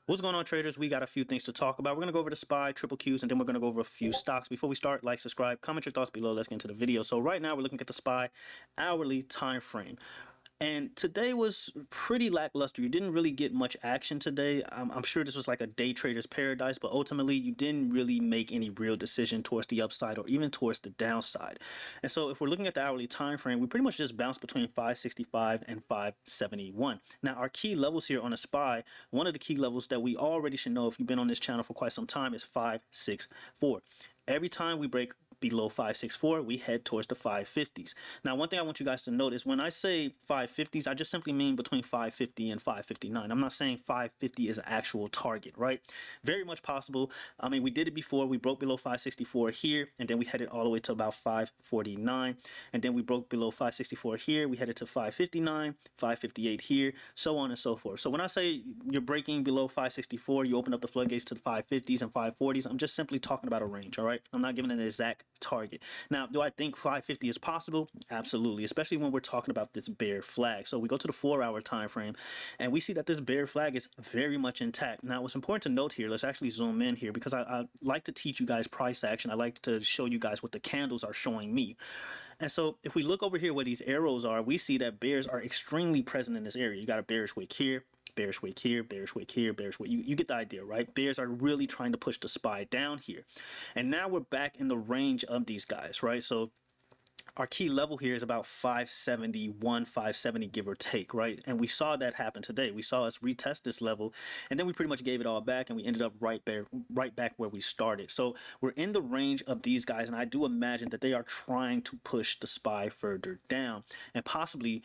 What's going on, traders? We got a few things to talk about. We're going to go over the SPY, triple Qs, and then we're going to go over a few stocks. Before we start, like, subscribe, comment your thoughts below. Let's get into the video. So right now we're looking at the SPY hourly time frame. And today was pretty lackluster. You didn't really get much action today. I'm sure this was like a day trader's paradise, but ultimately you didn't really make any real decision towards the upside or even towards the downside. And so if we're looking at the hourly time frame, we pretty much just bounced between 565 and 571. Now our key levels here on a SPY, one of the key levels that we already should know if you've been on this channel for quite some time is 564. Every time we break below 564, we head towards the 550s. Now, one thing I want you guys to note is when I say 550s, I just simply mean between 550 and 559. I'm not saying 550 is an actual target, right? Very much possible. I mean, we did it before. We broke below 564 here, and then we headed all the way to about 549. And then we broke below 564 here. We headed to 559, 558 here, so on and so forth. So when I say you're breaking below 564, you open up the floodgates to the 550s and 540s. I'm just simply talking about a range, all right? I'm not giving an exact target. Now, do I think 550 is possible? Absolutely, especially when we're talking about this bear flag. So we go to the 4-hour time frame and we see that this bear flag is very much intact. Now, what's important to note here, let's actually zoom in here because I like to teach you guys price action. I like to show you guys what the candles are showing me. And so if we look over here where these arrows are, we see that bears are extremely present in this area. You got a bearish wick here, bearish wick here, bearish wick here, bearish wick. You get the idea, right? Bears are really trying to push the SPY down here. And now we're back in the range of these guys, right? So our key level here is about 571, 570, give or take, right? And we saw that happen today. We saw us retest this level, and then we pretty much gave it all back, and we ended up right back where we started. So we're in the range of these guys, and I do imagine that they are trying to push the SPY further down and possibly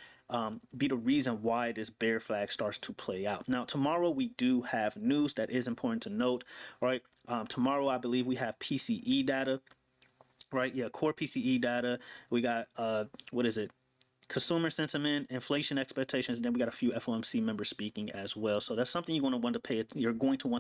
be the reason why this bear flag starts to play out. Now, tomorrow we do have news that is important to note, right? Tomorrow, I believe we have PCE data. Right, yeah, core PCE data. We got what is it? Consumer sentiment, inflation expectations, and then we got a few FOMC members speaking as well. So that's something you're going to want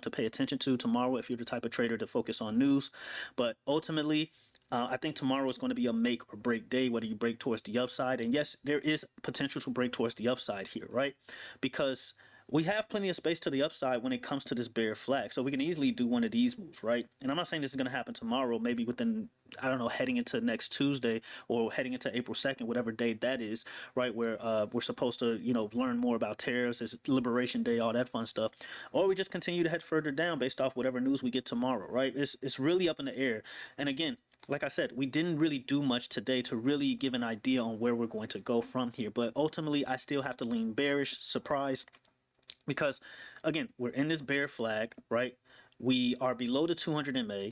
to pay attention to tomorrow if you're the type of trader to focus on news. But ultimately, I think tomorrow is going to be a make or break day, whether you break towards the upside. And yes, there is potential to break towards the upside here, right? Because we have plenty of space to the upside when it comes to this bear flag. So we can easily do one of these moves, right? And I'm not saying this is going to happen tomorrow, maybe within, I don't know, heading into next Tuesday or heading into April 2nd, whatever date that is, right? Where we're supposed to, learn more about tariffs, it's Liberation Day, all that fun stuff. Or we just continue to head further down based off whatever news we get tomorrow, right? It's really up in the air. And again, like I said, we didn't really do much today to really give an idea on where we're going to go from here. But ultimately, I still have to lean bearish, surprised, because again, we're in this bear flag, right? We are below the 200 MA.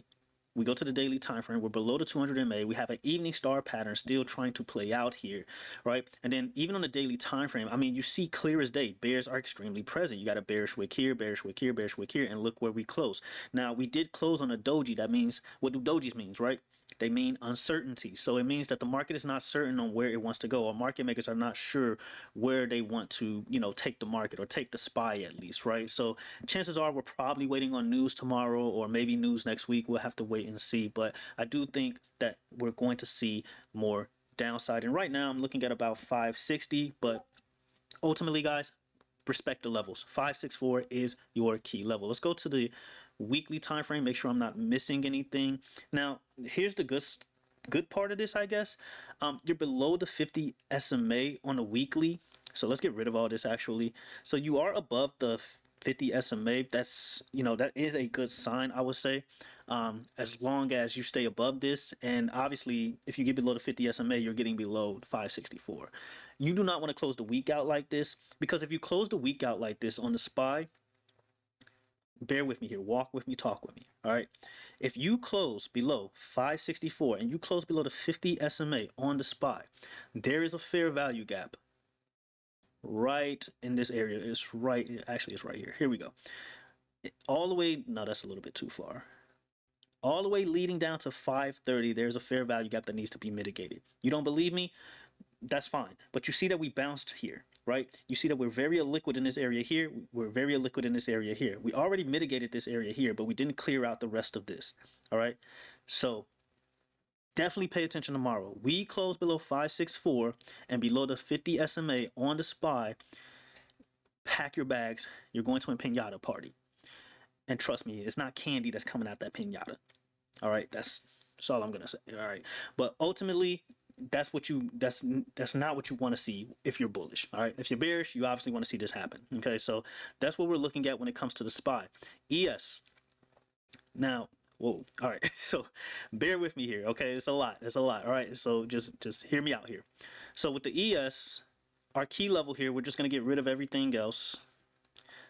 We go to the daily time frame. We're below the 200 MA. We have an evening star pattern still trying to play out here, right? And then even on the daily time frame, I mean, you see clear as day, bears are extremely present. You got a bearish wick here, bearish wick here, bearish wick here, and look where we close. Now, we did close on a doji. That means, what do dojis means, right? They mean uncertainty. So it means that the market is not certain on where it wants to go, or market makers are not sure where they want to, take the market or take the SPY at least, right? So chances are we're probably waiting on news tomorrow or maybe news next week. We'll have to wait and see. But I do think that we're going to see more downside. And right now I'm looking at about 560, but ultimately, guys, respect the levels. 564 is your key level. Let's go to the weekly time frame, make sure I'm not missing anything. Now, here's the good part of this, I guess. You're below the 50 SMA on a weekly. So let's get rid of all this actually. So you are above the 50 SMA. That's, that is a good sign, I would say, as long as you stay above this. And obviously, if you get below the 50 SMA, you're getting below 564. You do not want to close the week out like this, because if you close the week out like this on the SPY, bear with me here, walk with me, talk with me, all right? If you close below 564 and you close below the 50 SMA on the SPY, there is a fair value gap right in this area. It's right, actually it's right here. Here we go. All the way, no, that's a little bit too far. All the way leading down to 530, there's a fair value gap that needs to be mitigated. You don't believe me? That's fine. But you see that we bounced here, right? You see that we're very illiquid in this area here. We're very illiquid in this area here. We already mitigated this area here, but we didn't clear out the rest of this, all right? So definitely pay attention tomorrow. We close below 564 and below the 50 SMA on the SPY. Pack your bags. You're going to a piñata party. And trust me, it's not candy that's coming out that pinata. All right, that's all I'm gonna say. All right, but ultimately, that's not what you want to see if you're bullish. All right, if you're bearish, you obviously want to see this happen. Okay, so that's what we're looking at when it comes to the SPY. ES. Now, whoa. All right, so bear with me here. Okay, it's a lot. It's a lot. All right, so just hear me out here. So with the ES, our key level here, we're just gonna get rid of everything else.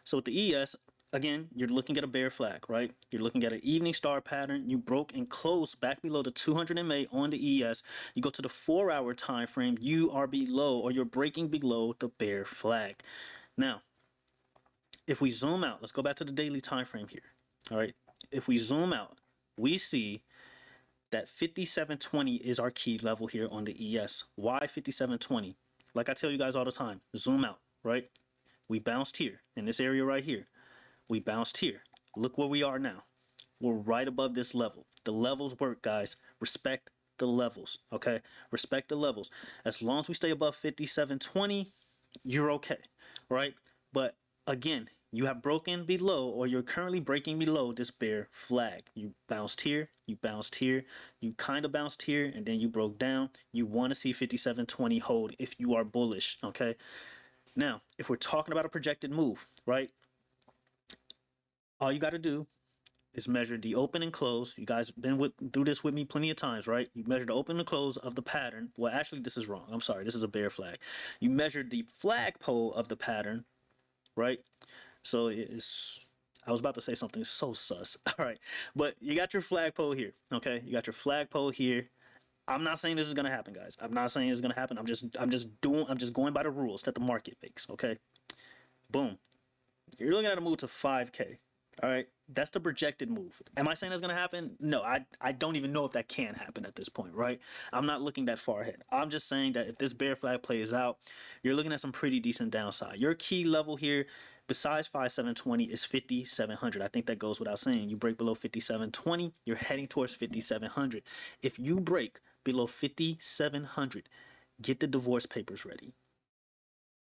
So with the ES, again, you're looking at a bear flag, right? You're looking at an evening star pattern. You broke and closed back below the 200 MA on the ES. You go to the 4-hour time frame, you are below, or you're breaking below the bear flag. Now, if we zoom out, let's go back to the daily time frame here. All right. If we zoom out, we see that 5720 is our key level here on the ES. Why 5720? Like I tell you guys all the time, zoom out, right? We bounced here in this area right here. We bounced here. Look where we are now. We're right above this level. The levels work, guys. Respect the levels, okay? Respect the levels. As long as we stay above 5720, you're okay, right? But again, you have broken below, or you're currently breaking below this bear flag. You bounced here, you bounced here, you kind of bounced here, and then you broke down. You want to see 5720 hold if you are bullish, okay? Now, if we're talking about a projected move, right? All you got to do is measure the open and close. You guys been through this with me plenty of times, right? You measure the open and close of the pattern. Well, actually, this is wrong. I'm sorry. This is a bear flag. You measure the flagpole of the pattern, right? So it's, I was about to say something so sus. All right. But you got your flagpole here, okay? You got your flagpole here. I'm not saying this is gonna happen, guys. I'm not saying it's gonna happen. I'm just going by the rules that the market makes, okay? Boom. You're looking at a move to 5K. All right. That's the projected move. Am I saying that's going to happen? No, I don't even know if that can happen at this point, right? I'm not looking that far ahead. I'm just saying that if this bear flag plays out, you're looking at some pretty decent downside. Your key level here, besides 5720, is 5700. I think that goes without saying. You break below 5720, you're heading towards 5700. If you break below 5700, get the divorce papers ready.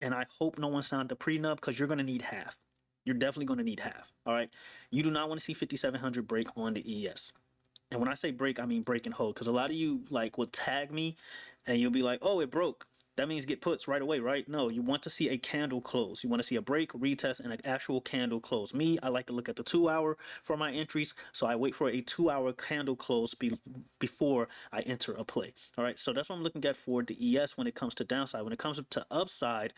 And I hope no one signed the prenup because you're going to need half. You're definitely going to need half. All right. You do not want to see 5700 break on the ES. And when I say break, I mean break and hold. Because a lot of you like will tag me and you'll be like, oh, it broke. That means get puts right away, right? No, you want to see a candle close. You want to see a break, retest, and an actual candle close. Me, I like to look at the 2-hour for my entries. So I wait for a 2-hour candle close before I enter a play. All right. So that's what I'm looking at for the ES when it comes to downside. When it comes to upside,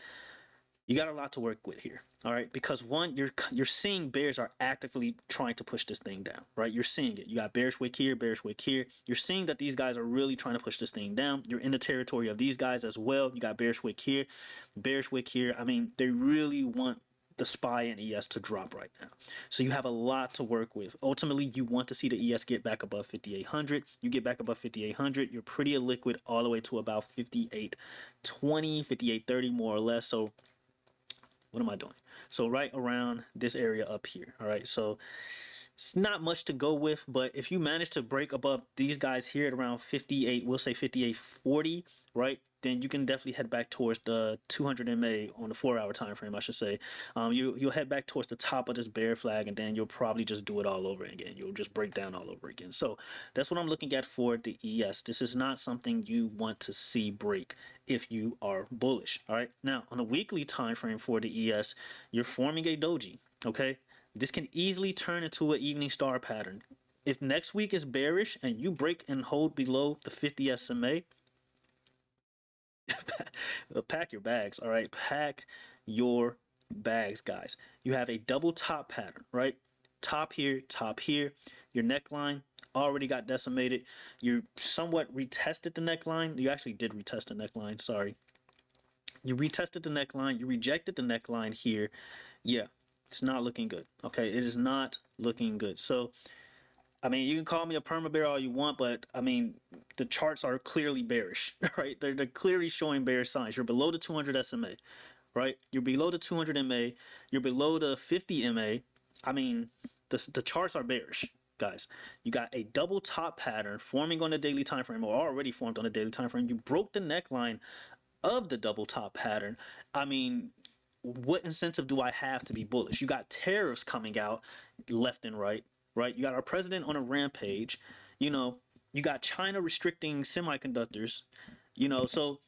you got a lot to work with here. All right, because one, you're seeing bears are actively trying to push this thing down, right? You're seeing it. You got bearish wick here, bearish wick here. You're seeing that these guys are really trying to push this thing down. You're in the territory of these guys as well. You got bearish wick here, bearish wick here. I mean, they really want the SPY and ES to drop right now. So you have a lot to work with. Ultimately, you want to see the ES get back above 5,800. You get back above 5,800, you're pretty illiquid all the way to about 58.20, 58.30 more or less. So what am I doing? So right around this area up here. All right. So it's not much to go with, but if you manage to break above these guys here at around 58, we'll say 58.40, right? Then you can definitely head back towards the 200 MA on the 4-hour time frame, I should say. You'll head back towards the top of this bear flag, and then you'll probably just do it all over again. You'll just break down all over again. So that's what I'm looking at for the ES. This is not something you want to see break if you are bullish. All right. Now on a weekly time frame for the ES, you're forming a doji. Okay. This can easily turn into an evening star pattern. If next week is bearish and you break and hold below the 50 SMA, pack your bags, all right? Pack your bags, guys. You have a double top pattern, right? Top here, top here. Your neckline already got decimated. You somewhat retested the neckline. You actually did retest the neckline, sorry. You retested the neckline. You rejected the neckline here. Yeah, it's not looking good. Okay, it is not looking good. So, I mean, you can call me a perma bear all you want, but I mean, the charts are clearly bearish, right? They're clearly showing bearish signs. You're below the 200 SMA, right? You're below the 200 MA. You're below the 50 MA. I mean, the charts are bearish, guys. You got a double top pattern forming on the daily time frame, or already formed on the daily time frame. You broke the neckline of the double top pattern. I mean, what incentive do I have to be bullish? You got tariffs coming out. left and right, right? You got our president on a rampage. You know, you got China restricting semiconductors. You know, so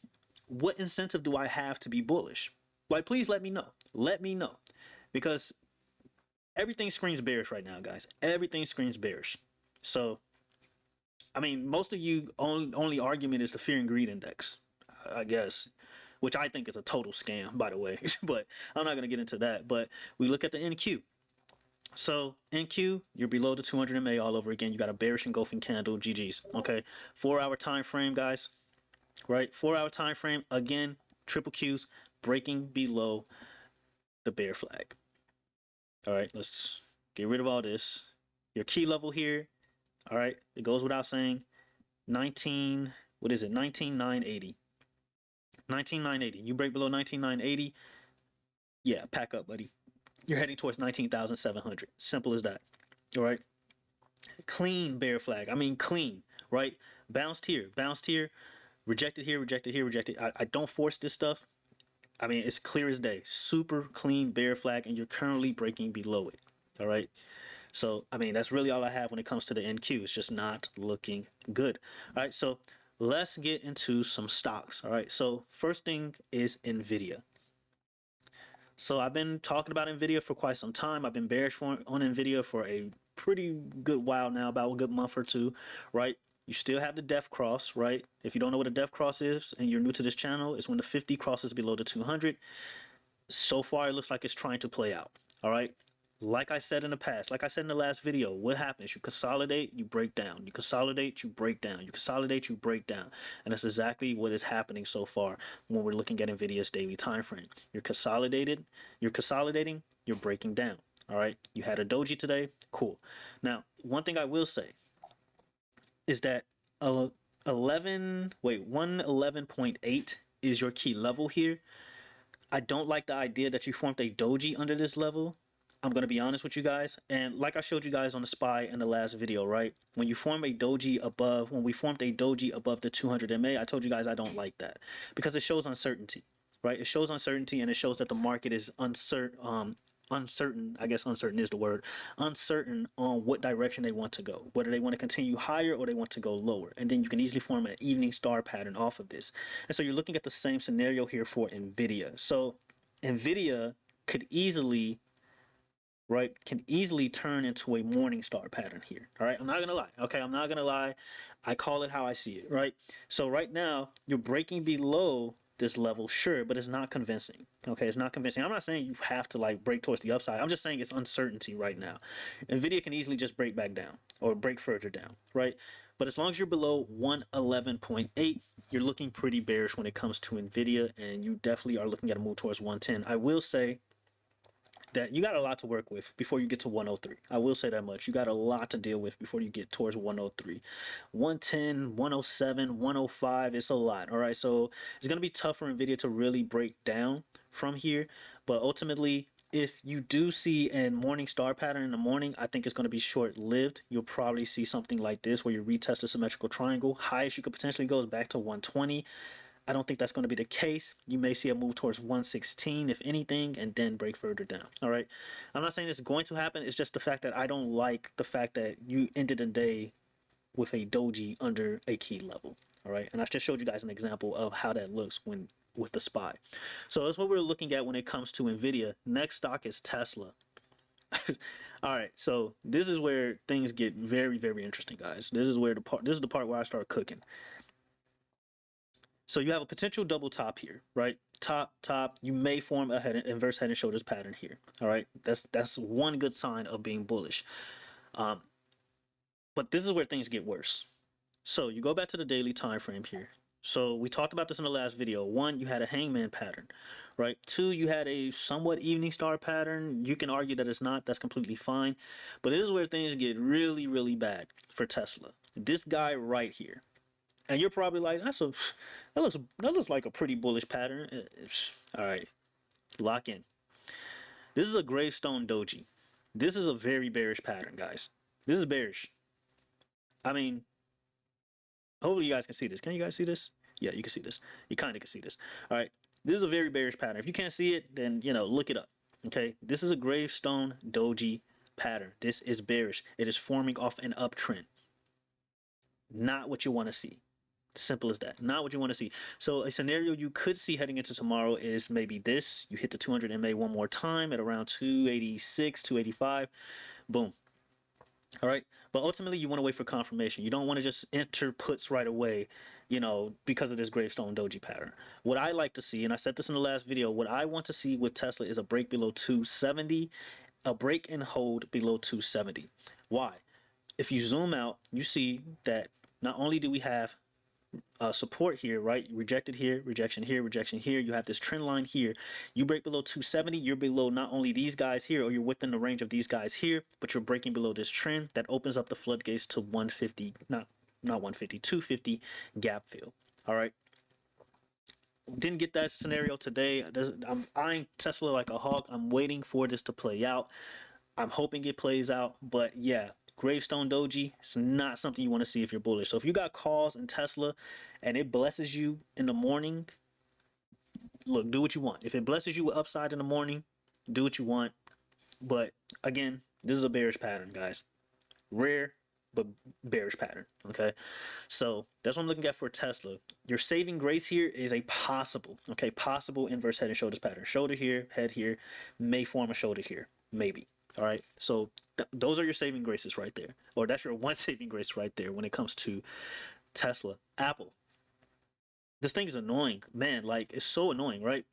what incentive do I have to be bullish? Like, please let me know. Let me know, because everything screams bearish right now, guys. Everything screams bearish. So, I mean, most of you only argument is the fear and greed index, I guess, which I think is a total scam, by the way. But I'm not gonna get into that. But we look at the NQ. So NQ, you're below the 200 MA all over again. You got a bearish engulfing candle, GG's. Okay, 4-hour time frame, guys. Right, 4-hour time frame again. Triple Qs breaking below the bear flag. All right, let's get rid of all this. Your key level here. All right, it goes without saying. 19. What is it? 19,980. 19,980. You break below 19,980. Yeah, pack up, buddy. You're heading towards 19,700. Simple as that. All right. Clean bear flag. I mean, clean, right? Bounced here, rejected here, rejected here, rejected. I don't force this stuff. I mean, it's clear as day. Super clean bear flag, and you're currently breaking below it. All right. So, I mean, that's really all I have when it comes to the NQ. It's just not looking good. All right. So, let's get into some stocks. All right. So, first thing is NVIDIA. So I've been talking about Nvidia for quite some time. I've been bearish on Nvidia for a pretty good while now, about a good month or two, right? You still have the death cross, right? If you don't know what a death cross is and you're new to this channel, it's when the 50 crosses below the 200. So far, it looks like it's trying to play out, all right? Like I said in the past, like I said in the last video, what happens? You consolidate, you break down. You consolidate, you break down. You consolidate, you break down. And that's exactly what is happening so far when we're looking at NVIDIA's daily time frame. You're consolidating, you're breaking down. All right. You had a doji today. Cool. Now, one thing I will say is that 111.8 is your key level here. I don't like the idea that you formed a doji under this level. I'm going to be honest with you guys. And like I showed you guys on the SPY in the last video, right? When you form a doji above, when we formed a doji above the 200 MA, I told you guys I don't like that because it shows uncertainty, right? It shows uncertainty, and it shows that the market is uncertain. I guess uncertain is the word. Uncertain on what direction they want to go, whether they want to continue higher or they want to go lower. And then you can easily form an evening star pattern off of this. And so you're looking at the same scenario here for NVIDIA. So NVIDIA could easily, right, can easily turn into a morning star pattern here. All right, I'm not gonna lie. Okay, I'm not gonna lie. I call it how I see it, right? So right now you're breaking below this level, sure, but it's not convincing. Okay, it's not convincing. I'm not saying you have to like break towards the upside. I'm just saying it's uncertainty right now. Nvidia can easily just break back down or break further down, right? But as long as you're below 111.8, you're looking pretty bearish when it comes to Nvidia, and you definitely are looking at a move towards 110. I will say that you got a lot to work with before you get to 103. I will say that much. You got a lot to deal with before you get towards 103. 110, 107, 105, it's a lot. All right, so it's going to be tough for NVIDIA to really break down from here. But ultimately, if you do see a morning star pattern in the morning, I think it's going to be short-lived. You'll probably see something like this where you retest a symmetrical triangle. Highest you could potentially go is back to 120. I don't think that's going to be the case. You may see a move towards 116, if anything, and then break further down. All right. I'm not saying this is going to happen. It's just the fact that I don't like the fact that you ended the day with a doji under a key level. All right. And I just showed you guys an example of how that looks when with the SPY. So that's what we're looking at when it comes to NVIDIA. Next stock is Tesla. All right, so this is where things get very, very interesting, guys. This is the part where I start cooking. So you have a potential double top here, right? Top, top. You may form a inverse head and shoulders pattern here. All right, that's one good sign of being bullish. Um, but this is where things get worse. So you go back to the daily time frame here. So we talked about this in the last video. One, you had a hangman pattern, right? Two, you had a somewhat evening star pattern. You can argue that it's not. That's completely fine. But this is where things get really, really bad for Tesla. This guy right here. And you're probably like, that looks like a pretty bullish pattern. All right, lock in. This is a gravestone doji. This is a very bearish pattern, guys. This is bearish. I mean, hopefully you guys can see this. Can you guys see this? Yeah, you can see this. You kind of can see this. All right, this is a very bearish pattern. If you can't see it, then look it up. Okay, this is a gravestone doji pattern. This is bearish. It is forming off an uptrend. Not what you want to see. Simple as that. Not what you want to see. So a scenario you could see heading into tomorrow is maybe this. You hit the 200 MA one more time at around 286, 285. Boom. All right. But ultimately, you want to wait for confirmation. You don't want to just enter puts right away, because of this gravestone doji pattern. What I like to see, and I said this in the last video, what I want to see with Tesla is a break below 270, a break and hold below 270. Why? If you zoom out, you see that not only do we have support here, right? Rejected here, rejection here, rejection here. You have this trend line here. You break below 270, you're below not only these guys here, or you're within the range of these guys here, but you're breaking below this trend that opens up the floodgates to 150, not 150, 250 gap fill. All right. Didn't get that scenario today. I'm eyeing Tesla like a hawk. I'm waiting for this to play out. I'm hoping it plays out, but yeah, gravestone doji, it's not something you want to see if you're bullish. So if you got calls in Tesla and it blesses you in the morning, look, do what you want. If it blesses you with upside in the morning, do what you want. But again, this is a bearish pattern, guys. Rare, but bearish pattern. Okay, so that's what I'm looking at for Tesla. Your saving grace here is a possible inverse head and shoulders pattern. Shoulder here, head here, may form a shoulder here, maybe. All right, so those are your saving graces right there, or that's your one saving grace right there when it comes to Tesla. Apple, this thing is annoying, man. Like, it's so annoying, right?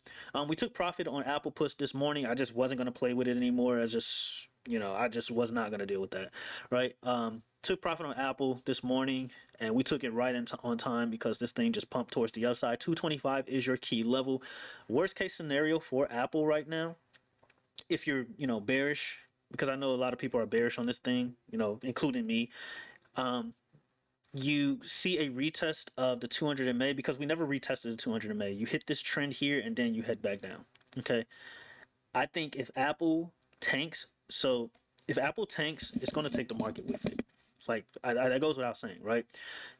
We took profit on Apple puts this morning. I just wasn't gonna play with it anymore. I just was not gonna deal with that, right? Took profit on Apple this morning, and we took it right on time because this thing just pumped towards the upside. 225 is your key level. Worst case scenario for Apple right now, if you're bearish, because I know a lot of people are bearish on this thing, including me. You see a retest of the 200 MA because we never retested the 200 MA. You hit this trend here and then you head back down. Okay. I think if Apple tanks, it's going to take the market with it. It's like, that goes without saying, right?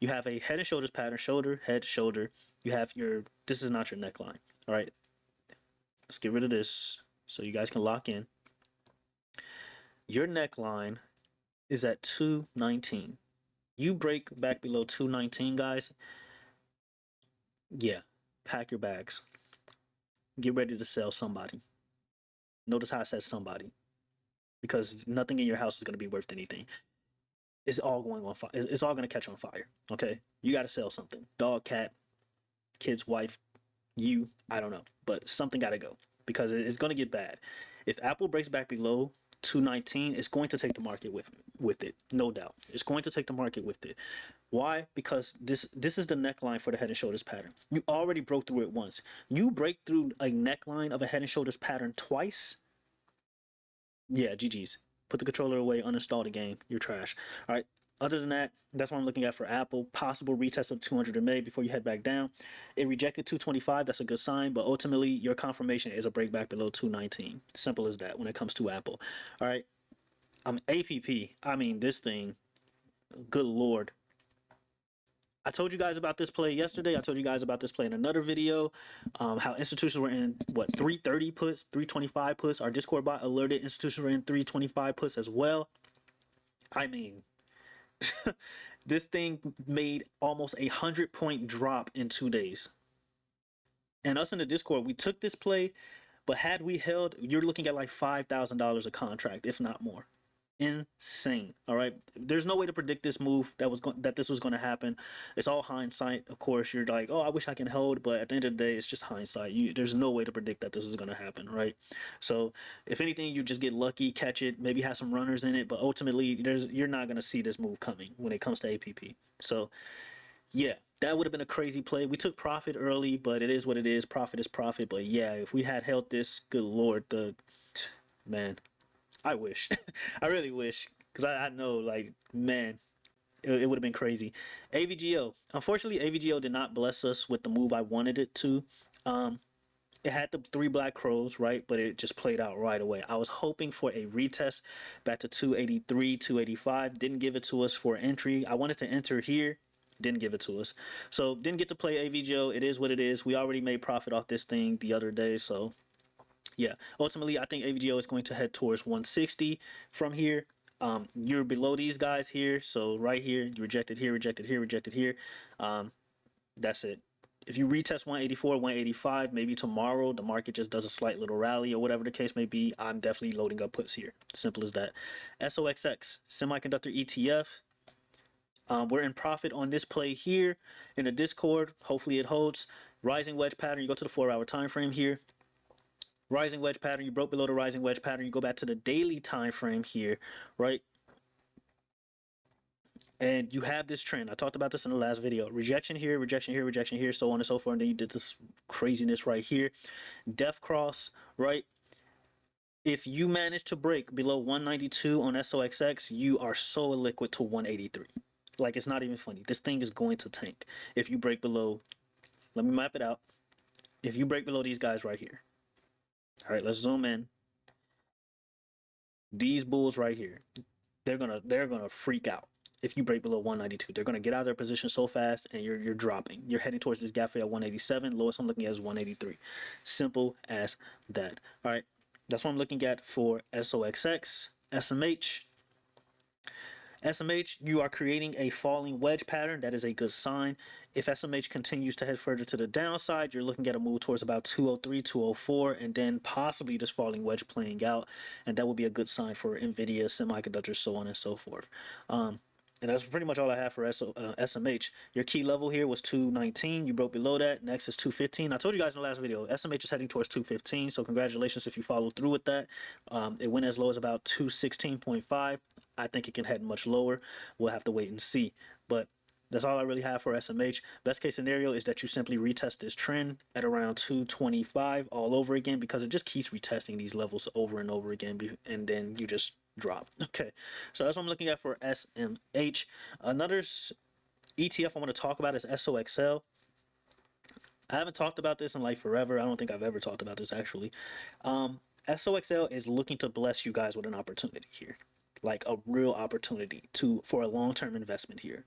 You have a head and shoulders pattern, shoulder, head, shoulder. You have this is not your neckline. All right. Let's get rid of this so you guys can lock in. Your neckline is at 219. You break back below 219, guys. Yeah, pack your bags. Get ready to sell somebody. Notice how I said somebody, because nothing in your house is going to be worth anything. It's all going on fire. It's all going to catch on fire. Okay, you got to sell something. Dog, cat, kid's wife, you. I don't know, but something got to go because it's going to get bad. If Apple breaks back below 219, it's going to take the market with it, no doubt. It's going to take the market with it. Why? Because this is the neckline for the head and shoulders pattern. You already broke through it once. You break through a neckline of a head and shoulders pattern twice. Yeah, GG's. Put the controller away, uninstall the game. You're trash. All right. Other than that, that's what I'm looking at for Apple. Possible retest of 200 MA before you head back down. It rejected 225. That's a good sign, but ultimately your confirmation is a break back below 219. Simple as that when it comes to Apple. All right. APP. I mean, this thing. Good Lord. I told you guys about this play yesterday. I told you guys about this play in another video. How institutions were in 330 puts, 325 puts. Our Discord bot alerted institutions were in 325 puts as well. I mean, this thing made almost 100-point drop in 2 days. And us in the Discord, we took this play, but had we held, you're looking at like $5,000 a contract, if not more. Insane. All right, there's no way to predict this move that this was going to happen. It's all hindsight. Of course, you're like, oh, I wish I can hold, but at the end of the day, it's just hindsight. There's no way to predict that this is going to happen, right? So if anything, you just get lucky, catch it, maybe have some runners in it, but ultimately you're not going to see this move coming when it comes to APP. So yeah, that would have been a crazy play. We took profit early, but it is what it is. Profit is profit. But yeah, if we had held this, good Lord, man, I wish. I really wish. Because I know, like, man, it would have been crazy. AVGO. Unfortunately, AVGO did not bless us with the move I wanted it to. It had the 3 black crows, right? But it just played out right away. I was hoping for a retest back to 283, 285. Didn't give it to us for entry. I wanted to enter here. Didn't give it to us. So didn't get to play AVGO. It is what it is. We already made profit off this thing the other day. So Yeah, ultimately, I think AVGO is going to head towards 160 from here. You're below these guys here, so right here, you rejected here, rejected here, rejected here. Um, that's it. If you retest 184, 185, maybe tomorrow the market just does a slight little rally or whatever the case may be, I'm definitely loading up puts here. Simple as that. SOXX, semiconductor ETF. We're in profit on this play here in the Discord. Hopefully it holds. Rising wedge pattern. You go to the 4-hour time frame here. Rising wedge pattern. You broke below the rising wedge pattern. You go back to the daily time frame here, right? And you have this trend. I talked about this in the last video. Rejection here, rejection here, rejection here, so on and so forth. And then you did this craziness right here. Death cross, right? If you manage to break below 192 on SOXX, you are so illiquid to 183. Like, it's not even funny. This thing is going to tank if you break below. Let me map it out. If you break below these guys right here. All right, let's zoom in. These bulls right here, they're gonna freak out if you break below 192. They're gonna get out of their position so fast, and you're dropping. You're heading towards this gap at 187. Lowest I'm looking at is 183. Simple as that. All right, that's what I'm looking at for SOXX, SMH. SMH, you are creating a falling wedge pattern. That is a good sign. If SMH continues to head further to the downside, you're looking at a move towards about 203, 204, and then possibly this falling wedge playing out. And that would be a good sign for NVIDIA, semiconductors, so on and so forth. And that's pretty much all I have for SMH. Your key level here was 219. You broke below that. Next is 215. I told you guys in the last video, SMH is heading towards 215. So congratulations if you follow through with that. It went as low as about 216.5. I think it can head much lower. We'll have to wait and see. But that's all I really have for SMH. Best case scenario is that you simply retest this trend at around 225 all over again, because it just keeps retesting these levels over and over again, and then you just drop. Okay, so that's what I'm looking at for SMH. Another ETF I want to talk about is SOXL. I haven't talked about this in like forever. I don't think I've ever talked about this actually. SOXL is looking to bless you guys with an opportunity here, like a real opportunity for a long-term investment here.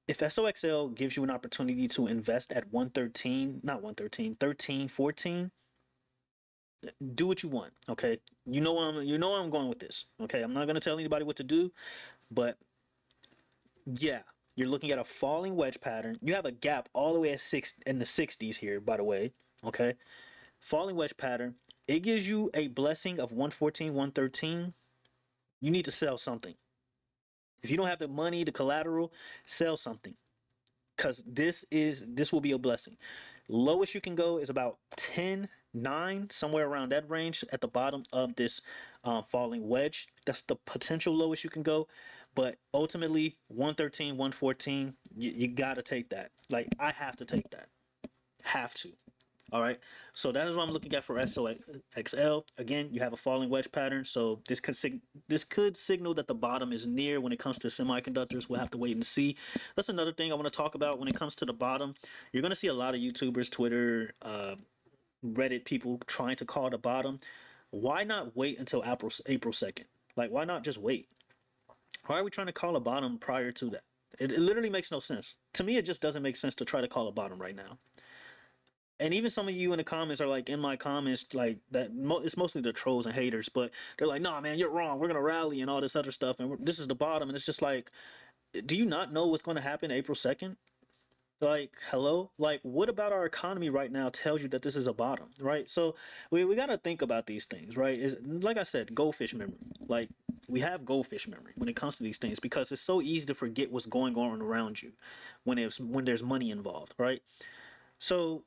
If SOXL gives you an opportunity to invest at 113, not 113, 13, 14, do what you want. Okay, you know where I'm going with this. Okay, I'm not gonna tell anybody what to do, but yeah, you're looking at a falling wedge pattern. You have a gap all the way at in the 60s here, by the way. Okay, falling wedge pattern. It gives you a blessing of 114, 113. You need to sell something. If you don't have the money, the collateral, sell something, because this will be a blessing. Lowest you can go is about 10.9, somewhere around that range at the bottom of this falling wedge. That's the potential lowest you can go. But ultimately, 113, 114, you got to take that. Like, I have to take that. Have to. All right. So that is what I'm looking at for SOXL. Again, you have a falling wedge pattern. So this could signal that the bottom is near when it comes to semiconductors. We'll have to wait and see. That's another thing I want to talk about when it comes to the bottom. You're going to see a lot of YouTubers, Twitter, Reddit people trying to call the bottom. Why not wait until April 2nd? Like, why not just wait? Why are we trying to call a bottom prior to that? It literally makes no sense. To me, it just doesn't make sense to try to call a bottom right now. And even some of you in the comments are like, in my comments, like that. It's mostly the trolls and haters, but they're like, "Nah, man, you're wrong. We're gonna rally and all this other stuff, and this is the bottom." And it's just like, do you not know what's going to happen April 2nd? Like, hello, like, what about our economy right now tells you that this is a bottom, right? So we got to think about these things, right? Is, like I said, goldfish memory. Like, we have goldfish memory when it comes to these things, because it's so easy to forget what's going on around you when there's money involved, right? So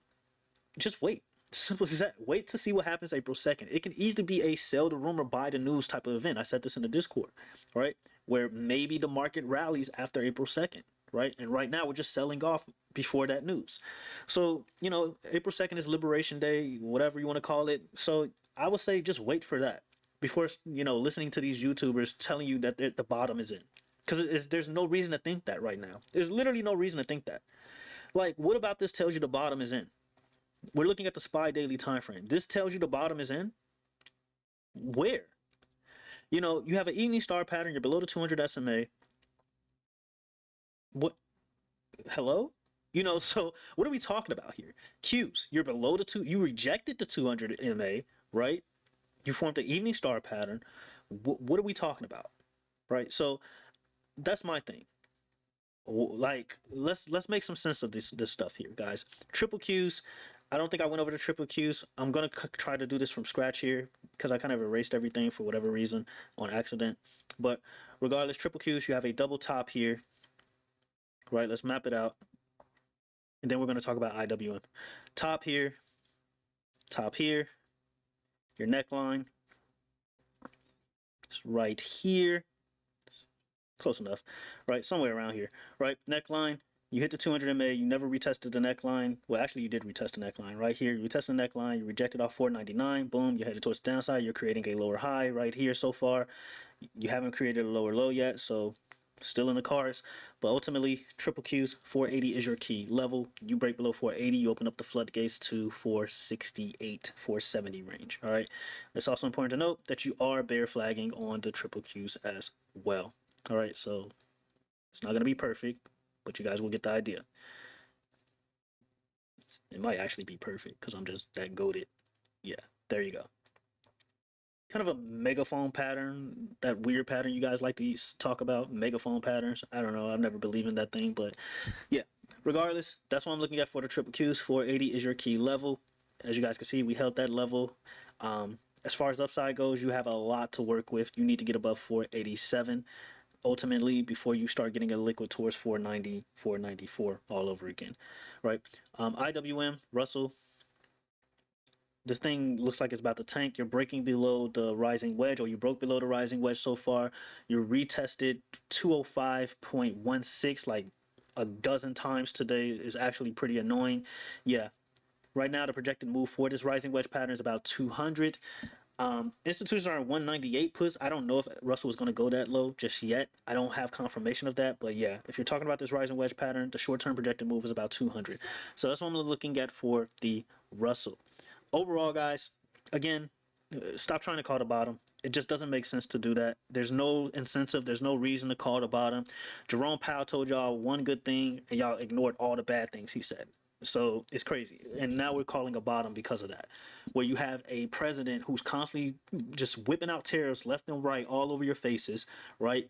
just wait. Simple as that. Wait to see what happens April 2nd. It can easily be a sell the rumor, buy the news type of event. I said this in the Discord, right? Where maybe the market rallies after April 2nd, right? And right now we're just selling off before that news. So, April 2nd is Liberation Day, whatever you want to call it. So I would say just wait for that before, listening to these YouTubers telling you that the bottom is in. Because there's no reason to think that right now. There's literally no reason to think that. Like, what about this tells you the bottom is in? We're looking at the SPY daily time frame. This tells you the bottom is in. Where? You have an evening star pattern. You're below the 200 SMA. What? Hello? So what are we talking about here? Qs, you're below the two. You rejected the 200 MA, right? You formed the evening star pattern. What are we talking about, right? So that's my thing. Like, let's make some sense of this stuff here, guys. Triple Qs. I don't think I went over the triple Qs. I'm gonna try to do this from scratch here because I kind of erased everything for whatever reason on accident. But regardless, triple Qs, you have a double top here, right? Let's map it out, and then we're gonna talk about IWM. Top here, top here, your neckline. It's right here, close enough, right? Somewhere around here, right? Neckline, you hit the 200 MA, you never retested the neckline. Well, actually, you did retest the neckline right here. You retested the neckline, you rejected off 499. Boom, you headed towards the downside. You're creating a lower high right here so far. You haven't created a lower low yet, so still in the cards. But ultimately, triple Qs, 480 is your key level. You break below 480, you open up the floodgates to 468, 470 range. All right. It's also important to note that you are bear flagging on the triple Qs as well. All right, so it's not going to be perfect, but you guys will get the idea. It might actually be perfect because I'm just that goated. Yeah, there you go. Kind of a megaphone pattern, that weird pattern you guys like to talk about, megaphone patterns. I don't know, I've never believed in that thing, but yeah. Regardless, that's what I'm looking at for the triple Qs. 480 is your key level. As you guys can see, we held that level. As far as upside goes, you have a lot to work with. You need to get above 487 ultimately before you start getting a liquid towards 490, 494 all over again, right? IWM, Russell, this thing looks like it's about to tank. You're breaking below the rising wedge, or you broke below the rising wedge so far. You retested 205.16 like a dozen times today. Is actually pretty annoying. Yeah, right now the projected move for this rising wedge pattern is about 200. Institutions are 198 puts. I don't know if Russell was going to go that low just yet. I don't have confirmation of that, but yeah, if you're talking about this rising wedge pattern, the short-term projected move is about 200. So that's what I'm looking at for the Russell. Overall, guys, again, stop trying to call the bottom. It just doesn't make sense to do that. There's no incentive. There's no reason to call the bottom. Jerome Powell told y'all one good thing, and y'all ignored all the bad things he said. So it's crazy. And now we're calling a bottom because of that. Where you have a president who's constantly just whipping out tariffs left and right all over your faces, right?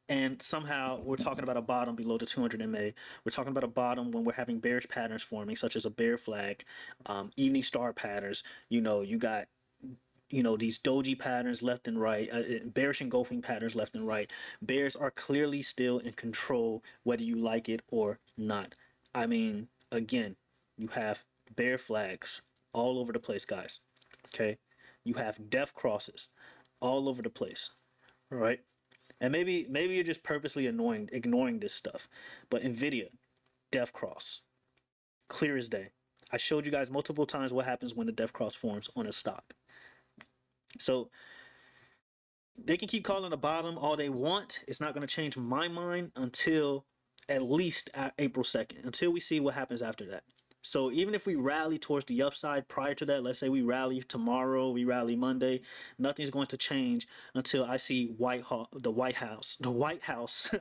And somehow we're talking about a bottom below the 200 MA. We're talking about a bottom when we're having bearish patterns forming, such as a bear flag, evening star patterns. You got these doji patterns left and right, bearish engulfing patterns left and right. Bears are clearly still in control, whether you like it or not. I mean, again, you have bear flags all over the place, guys. Okay, you have death crosses all over the place. All right, and maybe you're just purposely ignoring this stuff. But Nvidia, death cross, clear as day. I showed you guys multiple times what happens when the death cross forms on a stock. So they can keep calling the bottom all they want. It's not going to change my mind until at least April 2nd, until we see what happens after that. So even if we rally towards the upside prior to that, let's say we rally tomorrow, we rally Monday, nothing's going to change until I see the White House. I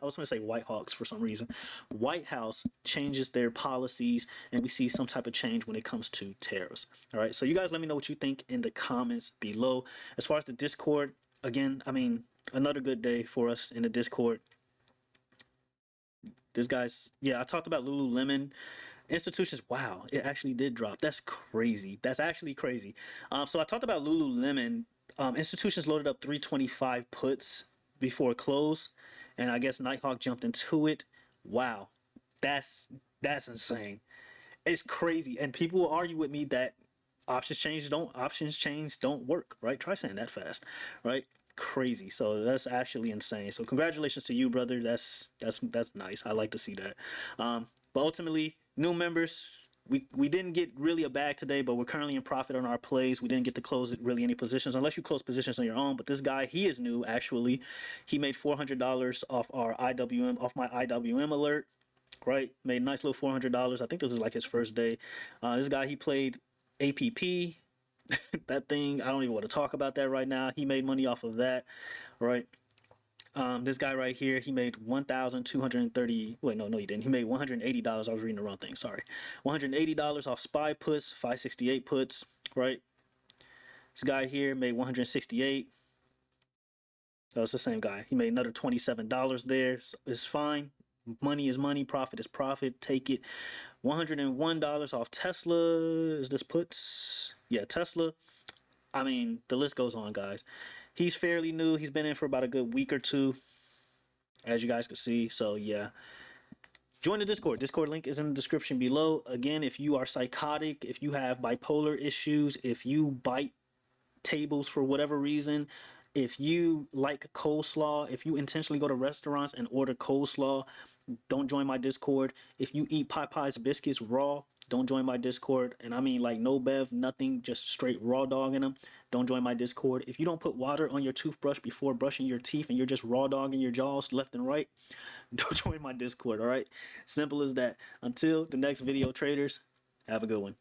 was going to say White Hawks for some reason. White House changes their policies, and we see some type of change when it comes to tariffs. All right. So you guys let me know what you think in the comments below. As far as the Discord, again, I mean, another good day for us in the Discord. This guy's, yeah, I talked about Lululemon. Institutions, wow, it actually did drop. That's crazy. That's actually crazy. So I talked about Lululemon. Institutions loaded up 325 puts before close, and I guess Nighthawk jumped into it. Wow, that's that's insane. It's crazy, and people will argue with me that options chains don't work, right? Try saying that fast, right? Crazy. So that's actually insane. So congratulations to you, brother. That's nice. I like to see that. But ultimately, new members. We didn't get really a bag today, but we're currently in profit on our plays. We didn't get to close really any positions unless you close positions on your own. But this guy, he is new actually. He made $400 off our IWM, off my IWM alert, right? Made a nice little $400. I think this is like his first day. This guy, he played APP. That thing, I don't even want to talk about that right now. He made money off of that, right? This guy right here, he made 1,230. Wait, no, he didn't. He made $180. I was reading the wrong thing. Sorry, $180 off SPY puts, 568 puts. Right. This guy here made 168. So it's the same guy. He made another $27 there. So it's fine. Money is money. Profit is profit. Take it. $101 off Tesla. Is this puts? Yeah, Tesla. I mean, the list goes on, guys. He's fairly new. He's been in for about a good week or two, as you guys can see. So yeah, join the Discord. Discord link is in the description below. Again, if you are psychotic, if you have bipolar issues, if you bite tables for whatever reason, if you like coleslaw, if you intentionally go to restaurants and order coleslaw, don't join my Discord. If you eat Popeye's biscuits raw, don't join my Discord. And I mean like no bev, nothing, just straight raw dogging them. Don't join my Discord. If you don't put water on your toothbrush before brushing your teeth and you're just raw dogging your jaws left and right, don't join my Discord, all right? Simple as that. Until the next video, traders, have a good one.